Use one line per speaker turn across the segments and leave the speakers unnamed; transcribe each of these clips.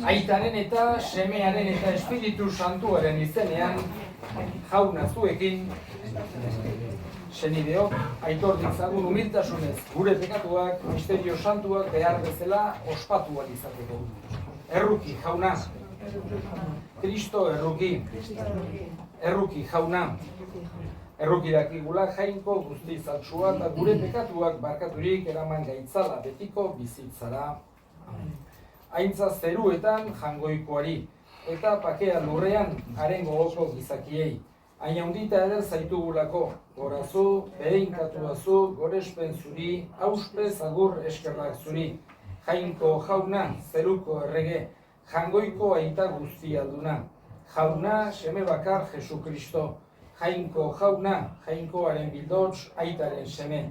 Aitaren eta semearen eta Espiritu Santuaren izenean, jauna zuekin, senideok, aitor ditzagun humiltasunez, gure pekatuak, misterio santuak behar bezala ospatu ahal izateko. Erruki, jauna. Kristo erruki. Erruki, jauna. Erruki dakigula jainko guztizatsua eta gure pekatuak barkaturik eraman gaitzala betiko bizitzara. Aintza zeruetan jangoikoari, eta pakea lurrean haren gogoko gizakiei. Hain handita eder zaitugulako, gorazu, behinkatuazu, gorespen zuri, auspez agur eskerrak zuri. Jainko jauna, zeruko errege, jangoiko aita guztialduna. Jauna, seme bakar Jesu Kristo. Jainko jauna, jainkoaren bildots, aitaren seme.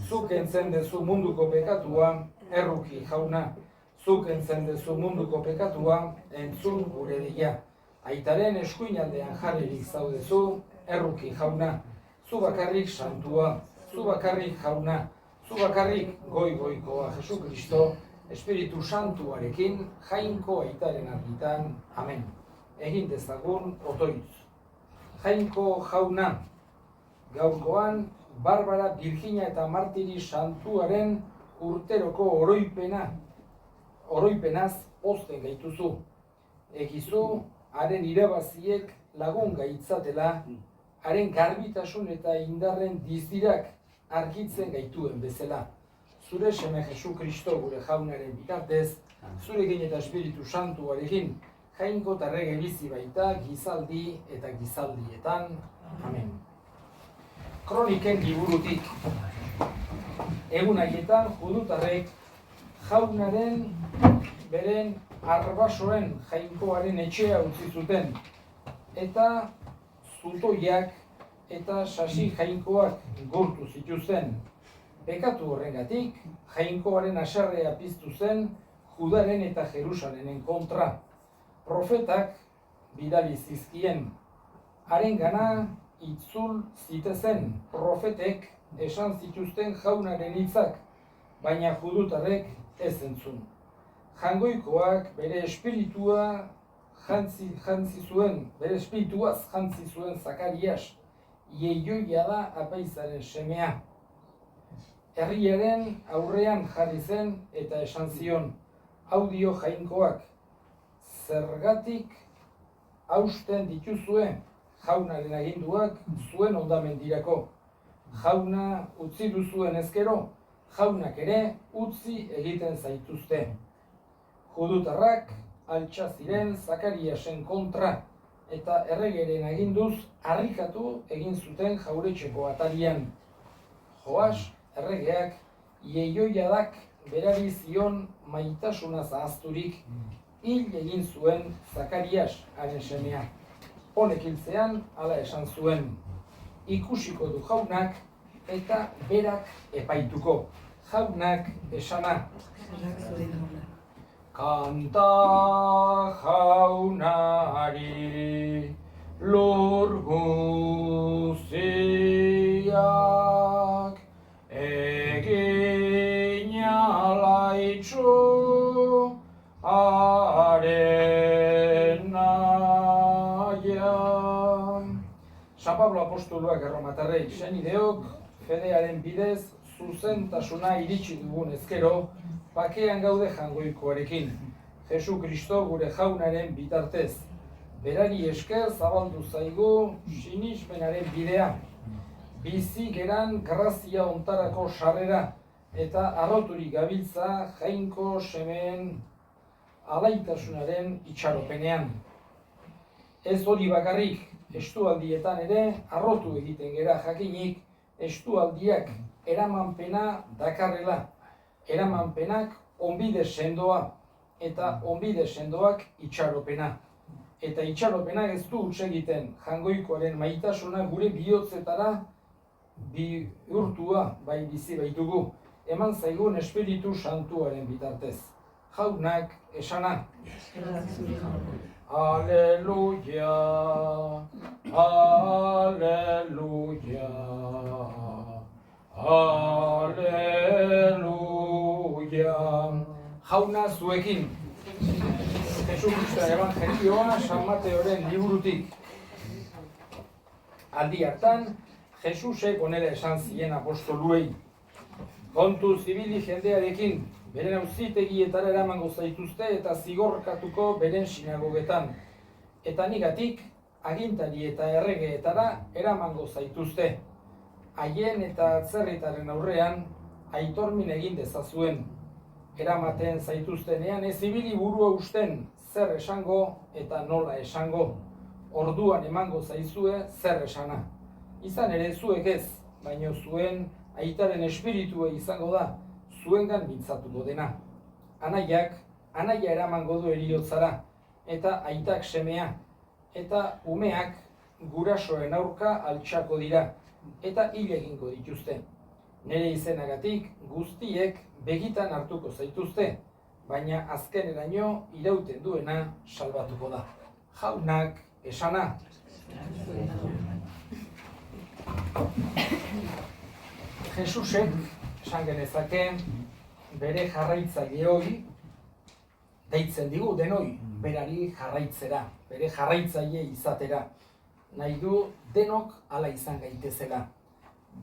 Zuk entzen dezu munduko pekatua, erruki jauna. Zuk entzen dezu munduko pekatua, entzun gure deia. Aitaren eskuinaldean jarririk zaudezu, erruki jauna. Zu bakarrik santua, zu bakarrik jauna, zu bakarrik goi-goikoa Jesu Kristo, Espiritu Santuarekin, jainko aitaren argitan. Amen. Egin dezagun otoitz. Jainko jauna, gaurkoan Barbara, Virginia eta Martiri Santuaren urteroko oroipenaz pozten gaituzu. Egizu, haren irabaziek lagun gaitzatela, haren garbitasun eta indarren dizdirak argitzen gaituen bezala. Zure seme Jesu Kristo gure jaunaren bitartez, zurekin eta Espiritu Santuarekin, jainko eta errege bizi baita gizaldi eta gizaldietan. Amen. Kroniken liburutik. Egun haietan judutarrek jaunaren beren arbasoen jainkoaren etxea utzi zuten, eta zutoiak eta sasi jainkoak gurtu zituzten. Bekatu horrengatik, jainkoaren haserrea piztu zen Judaren eta Jerusalenen kontra. Profetak bidali zizkien, harengana itzul zitezen profetek esan zituzten jaunaren hitzak, baina judutarrek ez entzun. Jangoikoak bere espirituaz jantzi zuen Zakarias, Ieioia da apaizaren semea. Herriaren aurrean jarri zen eta esan zion, hau dio jainkoak, zergatik hausten dituzue jaunaren aginduak zuen ondamendirako. Jauna utzi duzuen ezkero, jaunak ere utzi egiten zaituzte. Judutarrak altxa ziren Zakariasen kontra eta erregeren aginduz harrikatu egin zuten jauretxeko atarian. Joas erregeak Ieioiadak berari zion maitasuna zahazturik, hil egin zuen Zakarias haren semea. Honek hiltzean hala esan zuen, ikusiko du jaunak eta berak epaituko. Jaunak esana. Kanta jaunari lur guziak, egin alaitzu haren nahian. San Pablo apostoluak erromatarrei, senideok, fedearen bidez, zuzentasuna iritsi dugun ezkero, bakean gaude jangoikoarekin, Jesu Kristo gure jaunaren bitartez. Berari esker zabaldu zaigu sinismenaren bidea, bizi geran grazia ontarako sarrera, eta arroturik gabiltza jainko semeen alaitasunaren itxaropenean. Ez hori bakarrik, estualdietan ere arrotu egiten gera jakinik, estualdiak eramanpena dakarrela. Eramanpenak onbide sendoa eta onbide sendoak itxaropena. Eta itxaropenak ez du huts egiten jangoikoaren maitasuna gure bihotzetara bihurtua bai bizi baitugu. Eman zaigun Espiritu Santuaren bitartez. Jaunak esana. Aleluia, aleluia, aleluia, jauna zuekin. Jesucristo Evangelioa San Mateoren liburutik. Aldi hartan, Jesusek onela esan zien apostoluei. Kontu zibili jendearekin, beren auzitegietara eramango zaituzte eta zigorkatuko beren sinagogetan. Eta nigatik, agintari eta erregeetara eramango zaituzte. Haien eta atzerritaren aurrean, aitormin egin dezazuen. Eramaten zaituztenean ez ibili burua usten, zer esango eta nola esango. Orduan emango zaizue zer esana. Izan ere zuek ez, baino zuen aitaren espiritua izango da, zuengan mintzatuko dena. Anaiak, anaia eramango du heriotzara, eta aitak semea, eta umeak gurasoen aurka altxako dira, eta hil egingo dituzte. Nere izenagatik guztiek begitan hartuko zaituzte, baina azkeneraino irauten duena salbatuko da. Jaunak esana. Jesusek esan genezake bere jarraitzaileoi deitzen digu denoi berari jarraitzera, bere jarraitzaile izatera. Nahi du denok hala izan gaitezela.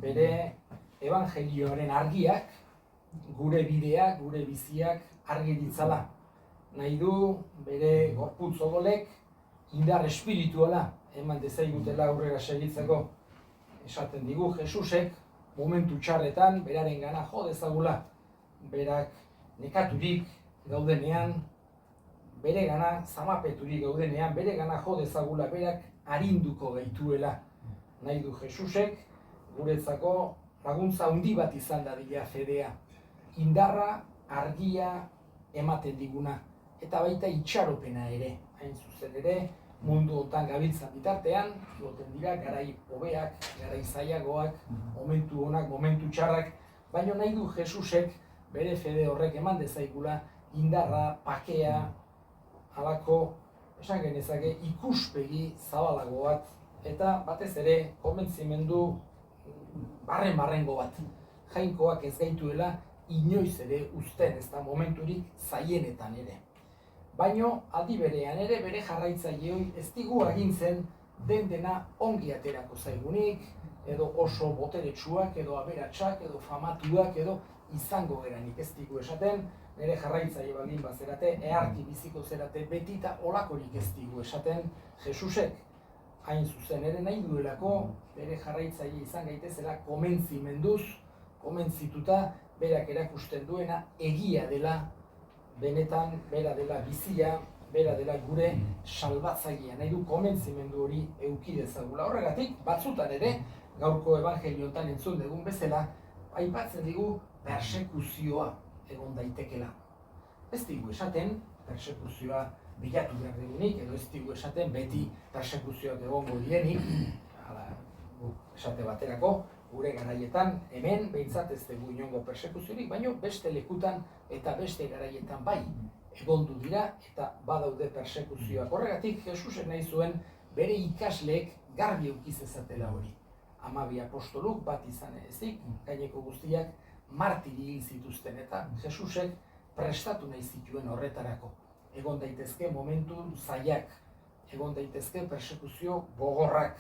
Bere evangelioaren argiak, gure bideak, gure biziak argi ditzala. Nahi du bere gorputz odolek indar espirituala eman dezaigutela aurrera segitzeko. Esaten digu Jesusek momentu txarretan beraren gana jo dezagula. Berak nekaturik gaudenean, bere gana zamapeturik gaudenean, bere gana jo dezagula, berak arinduko gaituela. Nahi du Jesusek guretzako laguntza handi bat izan dadila fedea. Indarra, argia ematen diguna. Eta baita itxaropena ere. Hain zuzen ere, mundu honetan gabiltzan bitartean, egoten dira garai hobeak, garai zailagoak, momentu onak, momentu txarrak, baina nahi du Jesusek bere fede horrek eman dezaigula indarra, pakea, halako, esan genezake, ikuspegi zabalago bat, eta batez ere konbentzimendu barrengo bat. Jainkoak ez gaituela inoiz ere uzten, ez da momenturik zaienetan ere. Baino, aldi berean ere, bere jarraitzaileoi ez digu agintzen dena ongi aterako zaigunik, edo oso boteretsuak, edo aberatsak, edo famatuak, edo izango geranik ez digu esaten, nire jarraitzaile baldin bazerate, eharki biziko zerate, beti eta olakorik ez digu esaten Jesusek. Hain zuzen ere nahi duelako, bere jarraitzaile izan gaitezela komentzimenduz, komentzituta, berak erakusten duena egia dela, benetan, bera dela bizia, bera dela gure salbatzailea. Nahi du komentzimendu hori eduki dezagula. Horregatik, batzutan ere, gaurko evangeliotan entzun dugun bezala, aipatzen digu persekuzioa egon daitekela. Ez digu esaten, persekuzioa bilatu behar dugunik, edo ez digu esaten beti persekuzioak egongo dienik, esate baterako, gure garaietan, hemen behintzat ez dugu inongo persekuziorik, baina beste lekutan eta beste garaietan bai egondu dira eta badaude persekuzioak. Horregatik, Jesusek nahi zuen bere ikasleek garbi eduki zezatela hori. 12 apostoluk bat izan ezik, gaineko guztiak martiri hil zituzten eta Jesusek prestatu nahi zituen horretarako. Egon daitezke momentu zailak, egon daitezke persekuzio gogorrak,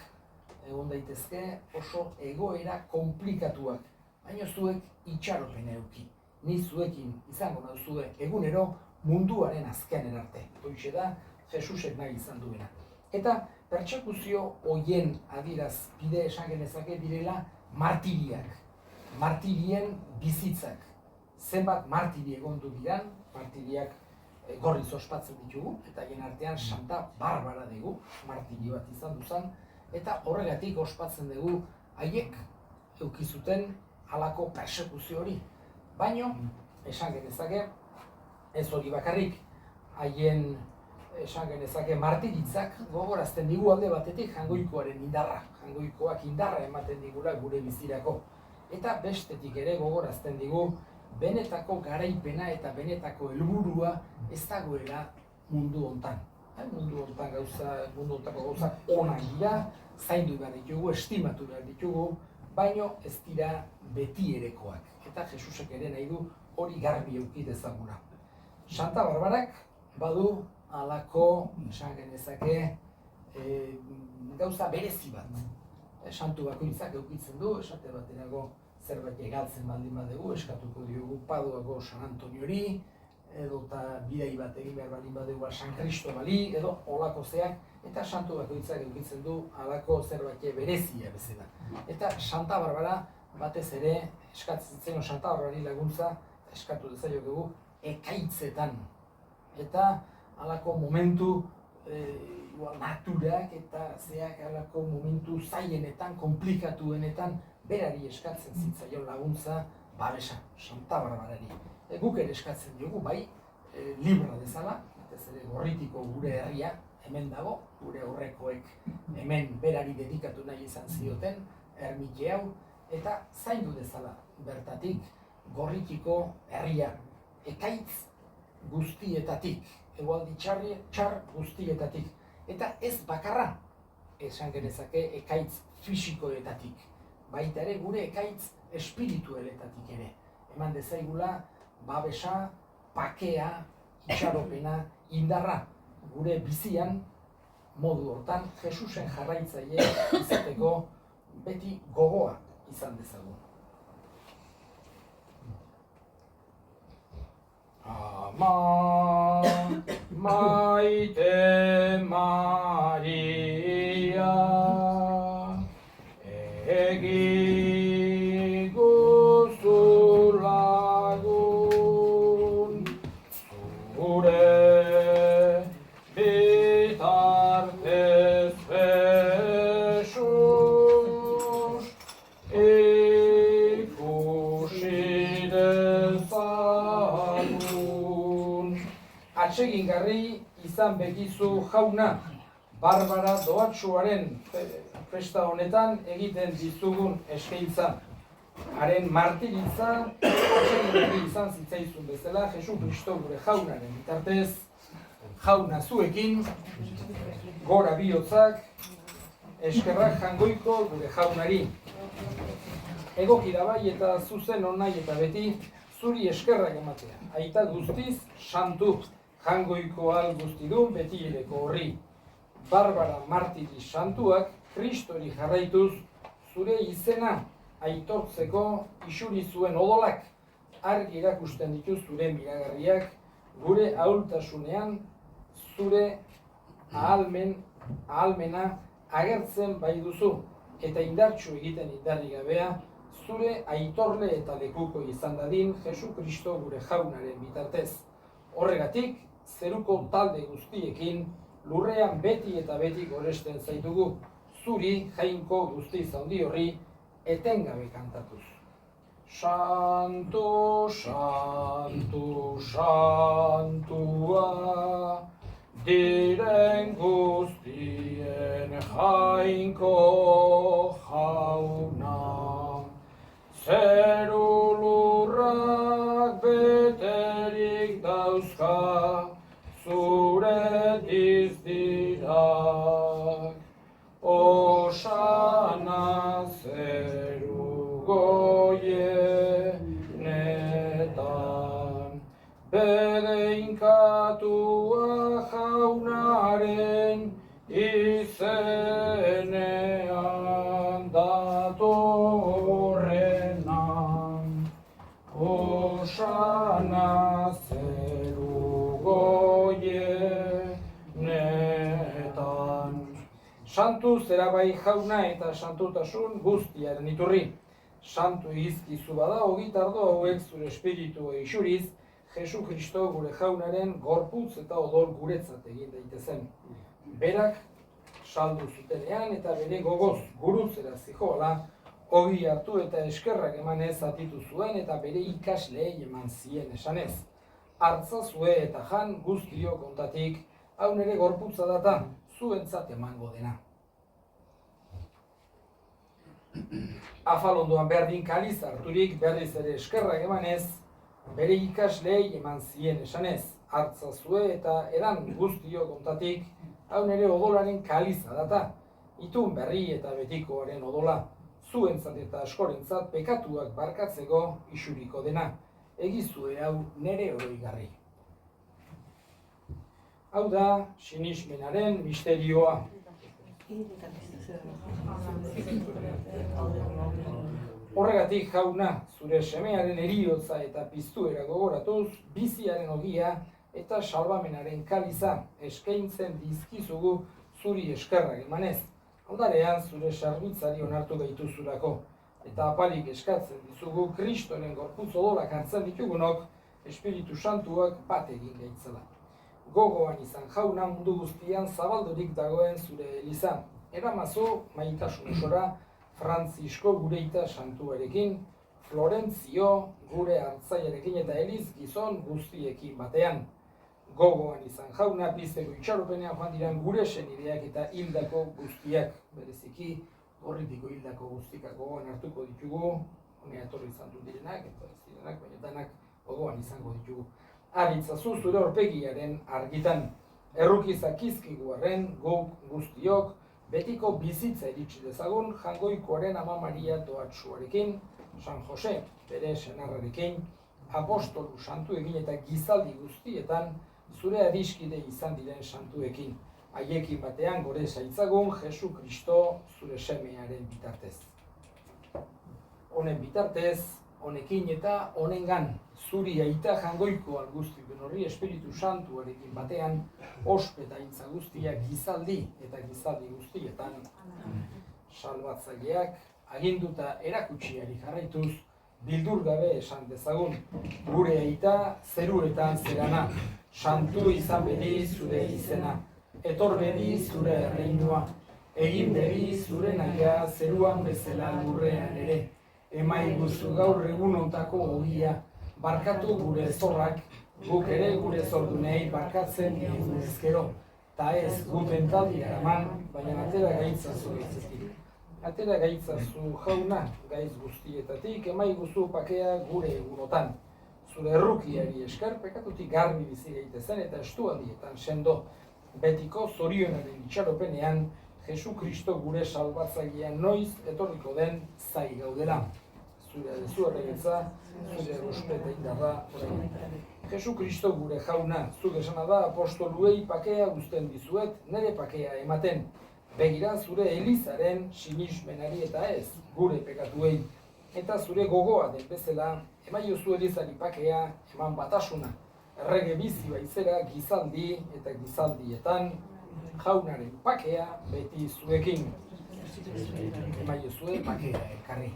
egon daitezke oso egoera komplikatuak, baina zuek itxaropena eduki. Ni zuekin izango nauzue egunero munduaren azkenen arte. Hoixe da Jesusek nahi izan duena. Eta pertsekuzio hoien adierazpide esan genezake direla martiriak. Martirien bizitzak. Zenbat martiri egondu diran, martiriak gorriz ospatzen ditugu, eta haien artean Santa Barbara dugu, martiri bat izan duzan, eta horregatik ospatzen dugu haiek eukizuten halako persekuzio hori. Baino, esan genezake, ez hori bakarrik, haien esan genezake martiritzak gogorazten digu alde batetik Jangoikoaren indarra. Jangoikoak indarra ematen digula gure bizirako. Eta bestetik ere gogorazten digu benetako garaipena eta benetako helburua ez dagoela mundu hontan. Mundu hontako gauza onak dira, zaindu behar ditugu, estimatu behar ditugu, baino ez dira beti erekoak. Eta Jesusek ere nahi du hori garbi eduki dezaguna. Santa Barbarak badu halako, esan genezake, gauza berezi bat. Santu bakoitzak edukitzen du, esate baterako zerbait egaltzen baldin badugu, eskatuko diogu Paduako San Antoniori, edo eta bidai bat egin behar baldin badugu San Cristobali, edo holako zeak, eta santu bakoitzak edukitzen du halako zerbait berezia bezala. Eta Santa Barbara batez ere eskatzen zen Santa Barbarari laguntza eskatu dezakegu ekaitzetan. Eta halako momentu naturak eta zeak halako momentu zailenetan, komplikatuenetan berari eskatzen zitzaion laguntza babesa, Santa Barbarari. Guk ere eskatzen diogu, bai, libra dezala, ez ere Gorritiko gure herria hemen dago, gure aurrekoek hemen berari dedikatu nahi izan zioten, ermite hau, eta zaindu dezala bertatik Gorritiko herria, ekaitz guztietatik, egualdi txar guztietatik, eta ez bakarra, esan genezake ekaitz fisikoetatik, baita ere gure ekaitz espiritueletatik ere. Eman dezaigula babesa, pakea, itxaropena, indarra, gure bizian modu hortan Jesusen jarraitzaile izateko beti gogoa izan dezagun. Ama maite Maria, egi guzu lagun, zure bitartez Jesus, ikusi dezagun. Atsegingarri izan begizu jauna, Barbara doatsuaren festa honetan egiten dizugun eskaintza. Haren martiritza atsegingarri izan zitzaizun bezala, Jesu Kristo gure jaunaren bitartez, jauna zuekin, gora bihotzak, eskerrak jangoiko gure jaunari. Egoki da bai eta zuzen onai eta beti, zuri eskerrak ematea. Aita guztiz, santu, jangoiko al guztidun betireko horri. Barbara martiri santuak, Kristori jarraituz, zure izena aitortzeko isuri zuen odolak, argi erakusten ditu zure miragarriak, gure ahultasunean, zure ahalmena agertzen bai duzu, eta indartsu egiten indarri gabea, zure aitorle eta lekuko izan dadin Jesu Kristo gure jaunaren bitartez. Horregatik, zeruko talde guztiekin, lurrean beti eta beti goresten zaitugu, zuri jainko guztiz handi horri etengabe kantatuz. Santu, santu, santua, diren guztien jainko jauna. Zeru lurrak beterik dauzka, zure dizdirak. Osana zeru goienetan, bedeinkatua jaunaren izenean datorrenan. Osana zeru goienetan. Santu zera bai jauna eta santutasun guztiaren iturri. Santu izkizu bada ogitardo hauek zure espiritu isuriz, Jesu Kristo gure jaunaren gorputz eta odol guretzat egin daitezen. Berak saldu zutenean eta bere gogoz gurutzera zijoala, ogi hartu eta eskerrak emanez atitu zuen eta bere ikasleei eman zien esanez. Hartzazue eta jan guztio kontatik, hau nere gorputza data, zuentzat emango dena. Afalondoan berdin kaliz harturik berriz ere eskerrak emanez, bere ikasleei eman zien esanez. Hartzazue eta edan guztio kontatik, hau nere odolaren kaliza data, itun berri eta betikoaren odola, zuentzat eta askorentzat pekatuak barkatzeko isuriko dena. Egizue hau nere oroigarri. Hau da, sinismenaren misterioa. Horregatik, jauna, zure semearen heriotza eta piztuera gogoratuz, biziaren ogia eta salbamenaren kaliza eskaintzen dizkizugu zuri eskerrak emanez. Ondarean zure sarbitzari onartu gaituzurako, eta apalik eskatzen dizugu Kristoren gorputz odolak hartzen ditugunok, Espiritu Santuak bat egin gaitzela. Gogoan izan jauna mundu guztian zabaldurik dagoen zure eliza. Eramazu maitasun osora Frantzisko gureita santuarekin, Florentzio gure hartzaiarekin eta eliz gizon guztiekin batean. Gogoan izan jauna pizteko itxaropenean joan diran gure senideak eta hildako guztiak. Bereziki, gorritiko hildako guztikak gogoan hartuko ditugu, honea etorri izan du direnak, eta ez direnak, baina danak gogoan izango ditugu. Aritzazu zure aurpegiaren argitan, errukizak izkiguaren guk guztiok, betiko bizitza iritsi dezagun Jangoikoaren Ama Maria Doatsuarekin, San Jose, bere senarrarekin, apostolu santuekin eta gizaldi guztietan zure adiskide izan diren santuekin. Haiekin batean gore zaitzagun Jesu Kristo zure semearen bitartez. Honen bitartez, honekin eta honengan, zuri aita Jangoiko alguztidun horri Espiritu Santuarekin batean, ospetaintza guztiak gizaldi eta gizaldi guztietan, salbatzaileak aginduta erakutsiari jarraituz, bildur gabe esan dezagun, gure aita zeruetan zerana, santu izan bedi zure izena, etor bedi zure erreinua, egin bedi zure nahia zeruan bezala lurrean ere, emaiguzu gaur egun ontako ogia, barkatu gure zorrak, guk ere gure zordunei barkatzen digun ezkero, ta ez guten taldi eraman, baina atera gaitzazu gaitzetik. Atera gaitzazu jauna gaiz guztietatik, emaiguzu pakea gure egunotan. Zure errukiari esker, pekatutik garbi bizi gaitezen eta estualdietan sendo, betiko zorionaren itxaropenean, Jesu Kristo gure salbatzailean noiz etorriko den zai gaudela. Zure adezu erregetza, zure erospe eta indarra orain. Jesu Kristo gure jauna, zuk esana da apostoluei pakea uzten dizuet, nire pakea ematen. Begira zure elizaren sinismenari eta ez, gure pekatuei. Eta zure gogoa den bezala, emaiozu elizari pakea, eman batasuna. Errege bizi baizera gizaldi eta gizaldietan, jaunaren pakea beti zuekin. Emaiozue pakea ekarri.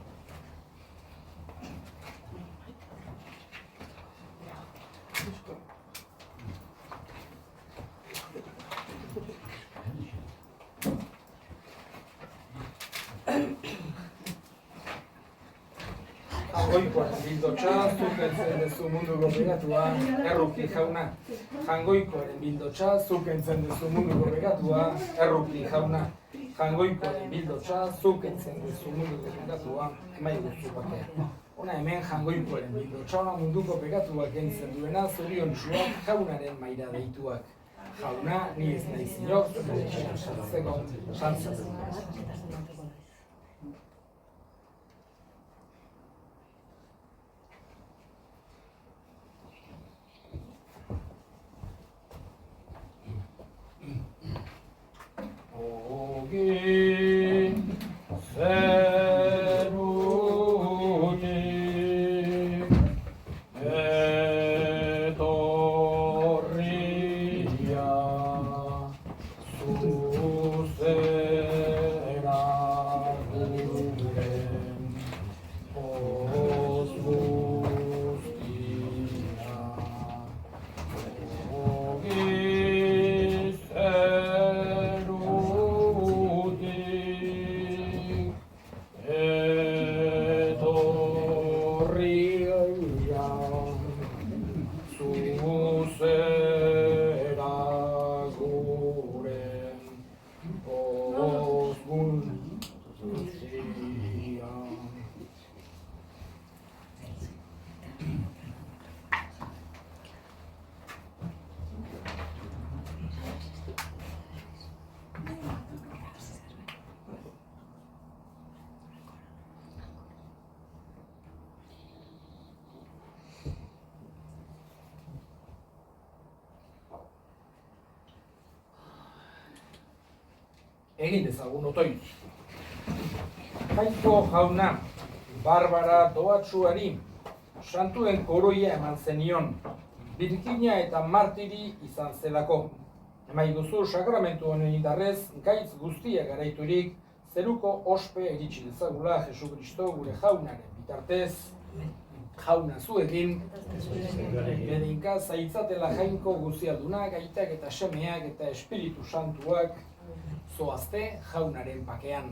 Jangoikoaren bildotxa, zuk entzen dezu munduko begatua, erruki jauna. Jangoikoaren bildotxa, zuk entzen dezu munduko begatua, erruki jauna. Jangoikoaren bildotxa, zuk entzen dezu munduko begatua, emaiguzu bakea. Hona hemen Jangoikoaren bildotxa, munduko begatuak entzen duena, zoriontsuak jaunaren maira deituak. Jauna, ni ez nahi zinok, zure etxean sartzeko, santzatzen. Egin dezagun otoitz. Jainko jauna, Barbara doatsuari, santuen koroia eman zenion, birkina eta martiri izan zelako. Emai duzu sakramentu honen indarrez, gaitz guztia garaiturik, zeruko ospe iritsi dezagula Jesu Kristo gure jaunaren bitartez, jauna zuekin, bedinka zaitzatela jainko guzialdunak, aitak eta semeak eta espiritu santuak, zoazte jaunaren pakean.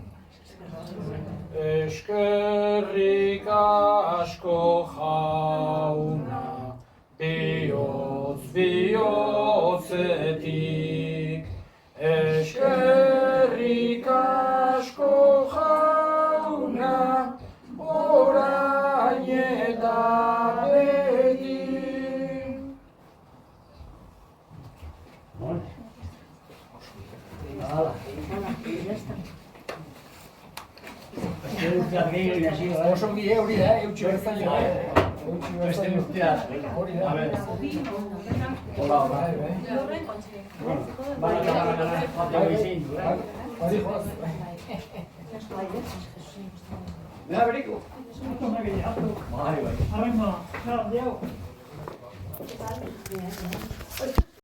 Eskerrik asko jauna, bihotz bihotzetik. Eskerrik asko jauna, orain eta beti. Oso ongi hori da, eutxi berzaile. Beste guztia. Hori da. Hola, hola. Mira, Berico. Bai, bai.